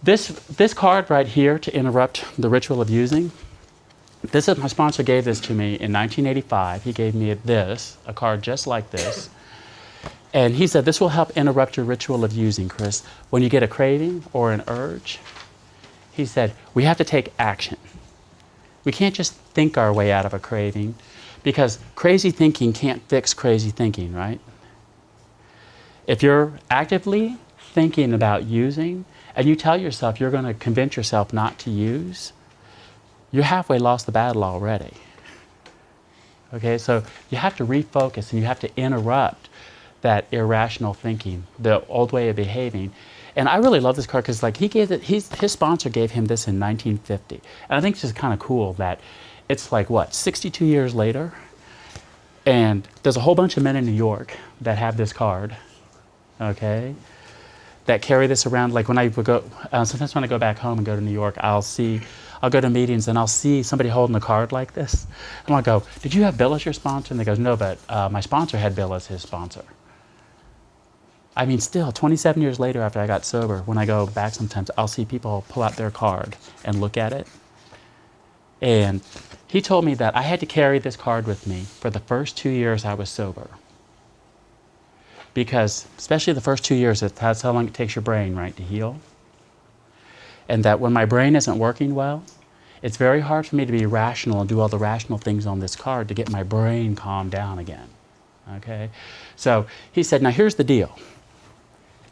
This card right here to interrupt the ritual of using, this is, my sponsor gave this to me in 1985. He gave me this, a card just like this. And he said, this will help interrupt your ritual of using, Chris. When you get a craving or an urge, he said, we have to take action. We can't just think our way out of a craving, because crazy thinking can't fix crazy thinking, right? If you're actively thinking about using, and you tell yourself you're going to convince yourself not to use, you're halfway lost the battle already. Okay, so you have to refocus and you have to interrupt that irrational thinking, the old way of behaving. And I really love this card because like his sponsor gave him this in 1950. And I think it's just kind of cool that it's like, what, 62 years later? And there's a whole bunch of men in New York that have this card, okay, that carry this around. Like when I would go, sometimes when I go back home and go to New York, I'll go to meetings and I'll see somebody holding a card like this. And I'll go, did you have Bill as your sponsor? And they go, no, but my sponsor had Bill as his sponsor. I mean, still, 27 years later after I got sober, when I go back sometimes, I'll see people pull out their card and look at it. And he told me that I had to carry this card with me for the first 2 years I was sober. Because, especially the first 2 years, that's how long it takes your brain, right, to heal. And that when my brain isn't working well, it's very hard for me to be rational and do all the rational things on this card to get my brain calmed down again, okay? So he said, now here's the deal.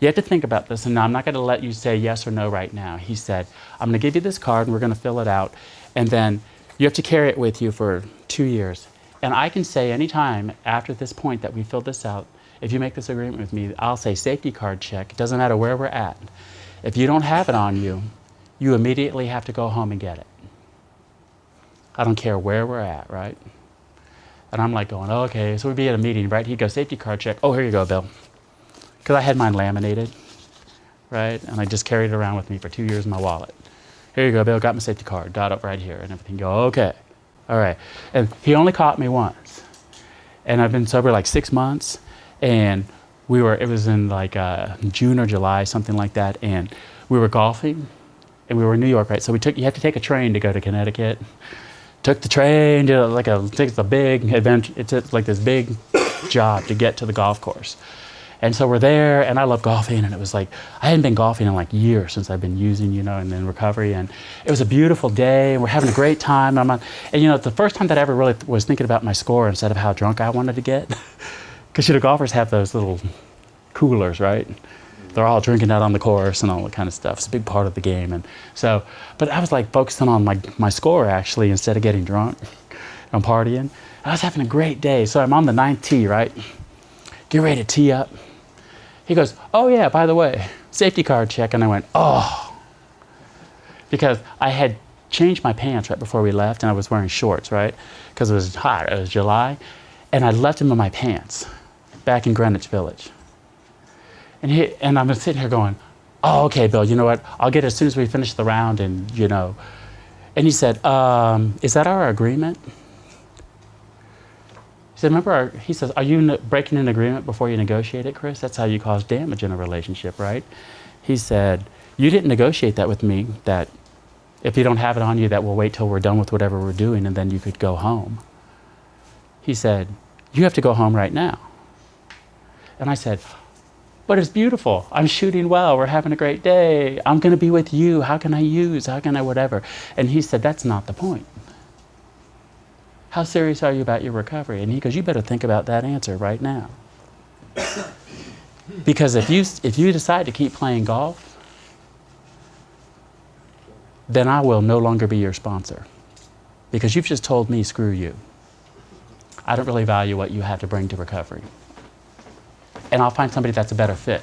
You have to think about this, and I'm not going to let you say yes or no right now. He said, I'm going to give you this card, and we're going to fill it out, and then you have to carry it with you for 2 years. And I can say anytime after this point that we fill this out, if you make this agreement with me, I'll say safety card check. It doesn't matter where we're at. If you don't have it on you, you immediately have to go home and get it. I don't care where we're at, right? And I'm like going, oh, okay, so we'd be at a meeting, right? He'd go, safety card check. Oh, here you go, Bill. Because I had mine laminated, right? And I just carried it around with me for 2 years in my wallet. Here you go, Bill, got my safety card, dot up right here, and everything. Go, okay, all right. And he only caught me once. And I've been sober like 6 months, and it was in like June or July, something like that, and we were golfing, and we were in New York, right? So you have to take a train to go to Connecticut. Took the train, takes a big adventure, it's like this big job to get to the golf course. And so we're there, and I love golfing, and it was like, I hadn't been golfing in like years since I've been using, you know, and in recovery, and it was a beautiful day, and we're having a great time, and you know, it's the first time that I ever really was thinking about my score instead of how drunk I wanted to get. Because, you know, golfers have those little coolers, right? They're all drinking out on the course and all that kind of stuff. It's a big part of the game. And so, but I was like focusing on my score actually instead of getting drunk and partying. I was having a great day. So I'm on the 9th tee, right? Get ready to tee up. He goes, oh yeah, by the way, safety card check. And I went, oh. Because I had changed my pants right before we left and I was wearing shorts, right? Because it was hot, it was July. And I left them in my pants back in Greenwich Village. And I'm sitting here going, oh, okay, Bill, you know what? I'll get it as soon as we finish the round and, you know. And he said, is that our agreement? He said, he says, are you breaking an agreement before you negotiate it, Chris? That's how you cause damage in a relationship, right? He said, you didn't negotiate that with me, that if you don't have it on you, that we'll wait till we're done with whatever we're doing and then you could go home. He said, you have to go home right now. And I said, but it's beautiful. I'm shooting well. We're having a great day. I'm going to be with you. How can I use? How can I whatever? And he said, that's not the point. How serious are you about your recovery? And he goes, you better think about that answer right now. Because if you decide to keep playing golf, then I will no longer be your sponsor. Because you've just told me, screw you. I don't really value what you have to bring to recovery. And I'll find somebody that's a better fit.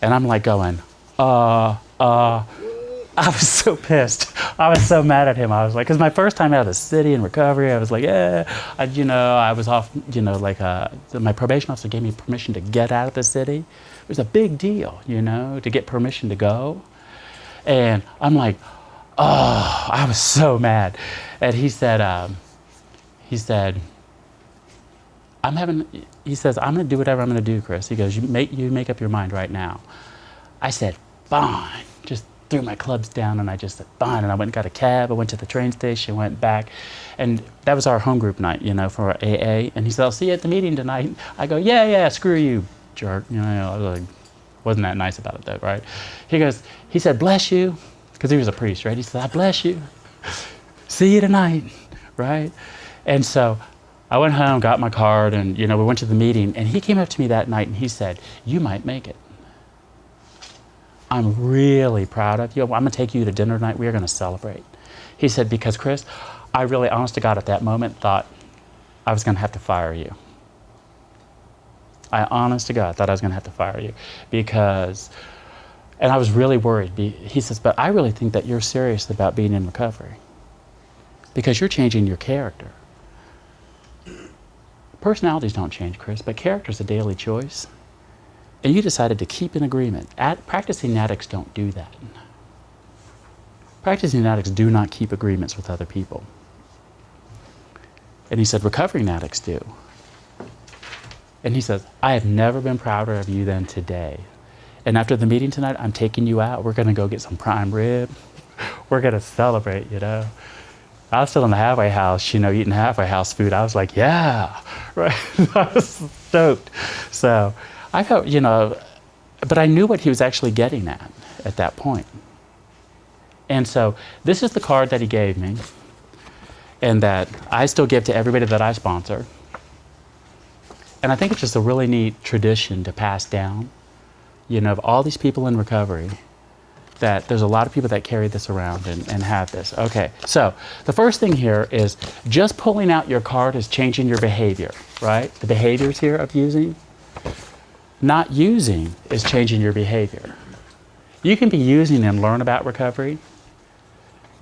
And I'm like going, I was so pissed. I was so mad at him. I was like, because my first time out of the city in recovery, I was like, I was off, my probation officer gave me permission to get out of the city. It was a big deal, to get permission to go. And I'm like, I was so mad. And he said, I'm going to do whatever I'm going to do, Chris. He goes, you make up your mind right now. I said, fine. Just threw my clubs down and I just said, fine. And I went and got a cab. I went to the train station, went back. And that was our home group night, you know, for our AA. And he said, I'll see you at the meeting tonight. I go, yeah, screw you, jerk. You know, I was like, wasn't that nice about it though, right? He said, bless you. Because he was a priest, right? He said, I bless you. See you tonight, right? And so I went home, got my card, and you know, we went to the meeting, and he came up to me that night and he said, you might make it. I'm really proud of you. I'm gonna take you to dinner tonight. We're gonna celebrate. He said, because Chris, I really, honest to God, at that moment thought I was gonna have to fire you. I, honest to God, thought I was gonna have to fire you because, and I was really worried. He says, but I really think that you're serious about being in recovery because you're changing your character. Personalities don't change, Chris, but character's a daily choice. And you decided to keep in agreement. Practicing addicts don't do that. Practicing addicts do not keep agreements with other people. And he said, recovering addicts do. And he says, I have never been prouder of you than today. And after the meeting tonight, I'm taking you out. We're gonna go get some prime rib. We're gonna celebrate, you know. I was still in the halfway house, you know, eating halfway house food. I was like, yeah, right. I was stoked. So I felt, you know, but I knew what he was actually getting at that point. And so this is the card that he gave me and that I still give to everybody that I sponsor. And I think it's just a really neat tradition to pass down, you know, of all these people in recovery, that there's a lot of people that carry this around and have this. Okay, so the first thing here is just pulling out your card is changing your behavior, right? The behaviors here of using. Not using is changing your behavior. You can be using and learn about recovery.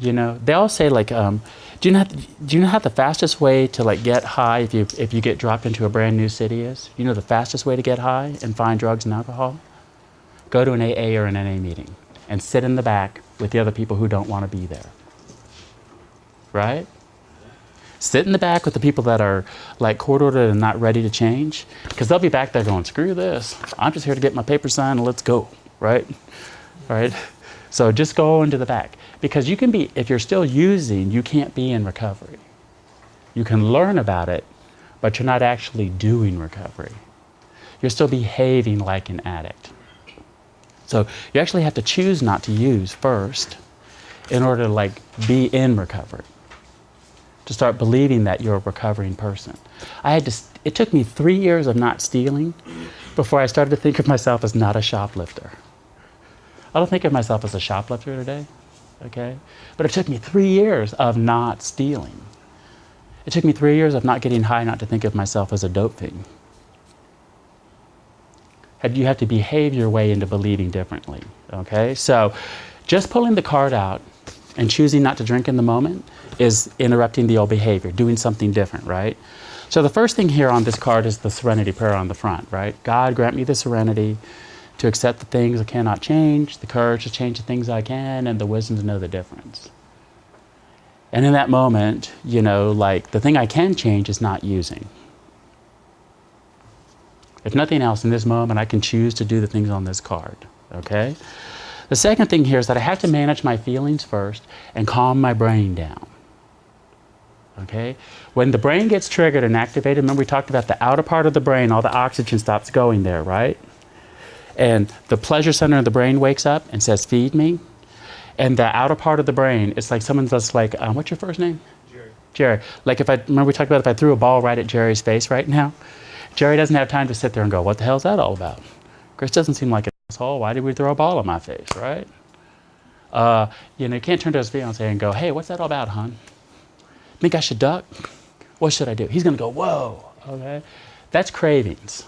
You know, they all say like, do you know how the fastest way to like get high if you get dropped into a brand new city is? You know the fastest way to get high and find drugs and alcohol? Go to an AA or an NA meeting and sit in the back with the other people who don't want to be there. Right? Sit in the back with the people that are like court-ordered and not ready to change, because they'll be back there going, screw this. I'm just here to get my paper signed and let's go, right? Right? So just go into the back. Because you can be, if you're still using, you can't be in recovery. You can learn about it, but you're not actually doing recovery. You're still behaving like an addict. So you actually have to choose not to use first in order to like be in recovery, to start believing that you're a recovering person. It took me 3 years of not stealing before I started to think of myself as not a shoplifter. I don't think of myself as a shoplifter today, okay? But it took me 3 years of not stealing. It took me 3 years of not getting high not to think of myself as a dope fiend. You have to behave your way into believing differently, okay? So just pulling the card out and choosing not to drink in the moment is interrupting the old behavior, doing something different, right? So the first thing here on this card is the serenity prayer on the front, right? God, grant me the serenity to accept the things I cannot change, the courage to change the things I can, and the wisdom to know the difference. And in that moment, you know, like the thing I can change is not using. If nothing else, in this moment, I can choose to do the things on this card, okay? The second thing here is that I have to manage my feelings first and calm my brain down, okay? When the brain gets triggered and activated, remember we talked about the outer part of the brain, all the oxygen stops going there, right? And the pleasure center of the brain wakes up and says, feed me. And the outer part of the brain, it's like someone's just like, what's your first name? Jerry. Jerry. Like remember we talked about if I threw a ball right at Jerry's face right now? Jerry doesn't have time to sit there and go, what the hell is that all about? Chris doesn't seem like an asshole. Why did we throw a ball in my face, right? You know, you can't turn to his fiance and go, hey, what's that all about, hon? Think I should duck? What should I do? He's going to go, whoa, okay? That's cravings.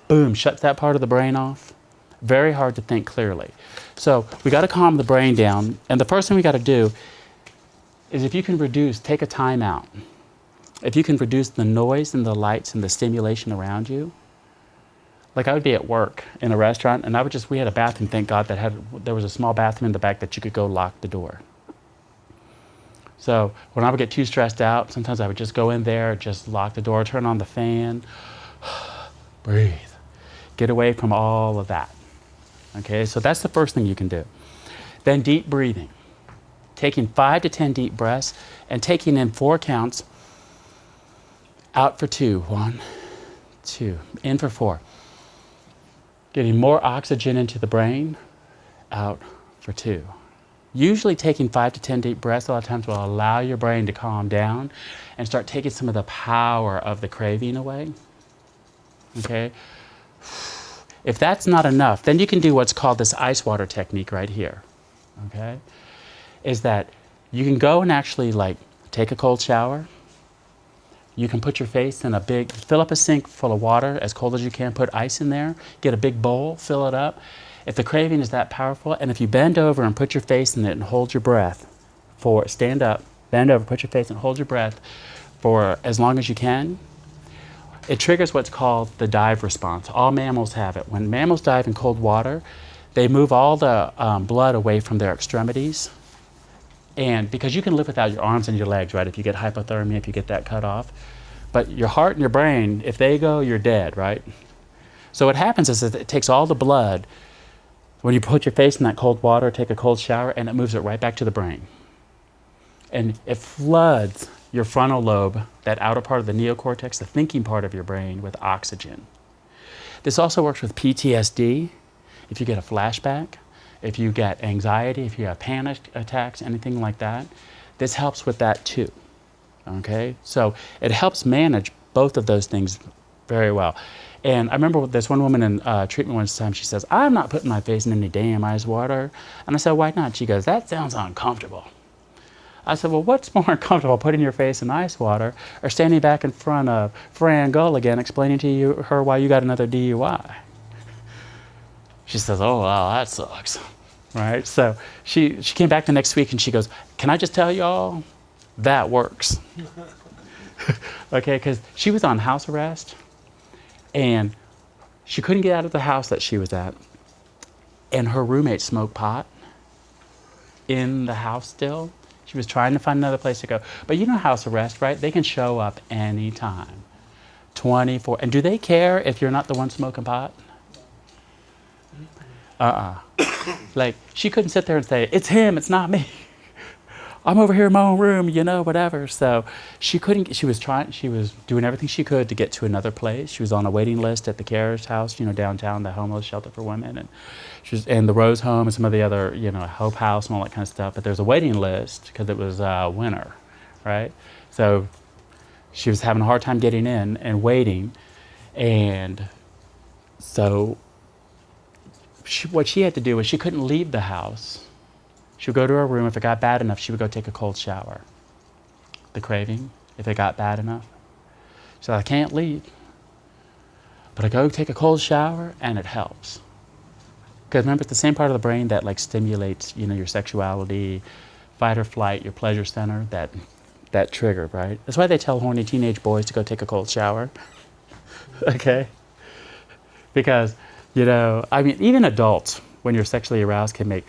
Boom, shuts that part of the brain off. Very hard to think clearly. So we got to calm the brain down. And the first thing we got to do is if you can take a time out. If you can reduce the noise and the lights and the stimulation around you, like I would be at work in a restaurant and we had a bathroom, thank God, there was a small bathroom in the back that you could go lock the door. So when I would get too stressed out, sometimes I would just go in there, just lock the door, turn on the fan, breathe, get away from all of that. Okay, so that's the first thing you can do. Then deep breathing. Taking 5 to 10 deep breaths and taking in 4 counts. Out for 2. 1, 2. In for 4. Getting more oxygen into the brain. Out for 2. Usually taking 5 to 10 deep breaths a lot of times will allow your brain to calm down and start taking some of the power of the craving away. Okay? If that's not enough, then you can do what's called this ice water technique right here. Okay? Is that you can go and actually like take a cold shower. You can put your face in fill up a sink full of water as cold as you can, put ice in there, get a big bowl, fill it up. If the craving is that powerful, and if you bend over and put your face in it and hold your breath stand up, bend over, put your face and hold your breath for as long as you can, it triggers what's called the dive response. All mammals have it. When mammals dive in cold water, they move all the blood away from their extremities. And because you can live without your arms and your legs, right? If you get hypothermia, if you get that cut off. But your heart and your brain, if they go, you're dead, right? So what happens is that it takes all the blood, when you put your face in that cold water, take a cold shower, and it moves it right back to the brain. And it floods your frontal lobe, that outer part of the neocortex, the thinking part of your brain, with oxygen. This also works with PTSD. If you get a flashback, if you get anxiety, if you have panic attacks, anything like that, this helps with that too. Okay? So it helps manage both of those things very well. And I remember this one woman in treatment one time, she says, "I'm not putting my face in any damn ice water." And I said, "Why not?" She goes, "That sounds uncomfortable." I said, "Well, what's more uncomfortable, putting your face in ice water or standing back in front of Fran Gulligan explaining to her why you got another DUI?" She says, "Oh, wow, that sucks." Right? So she came back the next week and she goes, "Can I just tell y'all, that works." Okay, because she was on house arrest and she couldn't get out of the house that she was at. And her roommate smoked pot in the house still. She was trying to find another place to go. But you know house arrest, right? They can show up anytime. 24. And do they care if you're not the one smoking pot? Like, she couldn't sit there and say, "It's him, it's not me. I'm over here in my own room, you know, whatever." So she couldn't, she was doing everything she could to get to another place. She was on a waiting list at the Carriage House, you know, downtown, the homeless shelter for women. And she was in the Rose Home and some of the other, you know, Hope House and all that kind of stuff. But there's a waiting list because it was winter, right? So she was having a hard time getting in and waiting. And so what she had to do was she couldn't leave the house. She would go to her room. If it got bad enough, she would go take a cold shower. The craving, if it got bad enough. She said, "I can't leave, but I go take a cold shower and it helps." Because remember, it's the same part of the brain that like stimulates, you know, your sexuality, fight or flight, your pleasure center, that trigger, right? That's why they tell horny teenage boys to go take a cold shower. Okay? Because, you know, I mean, even adults, when you're sexually aroused, can make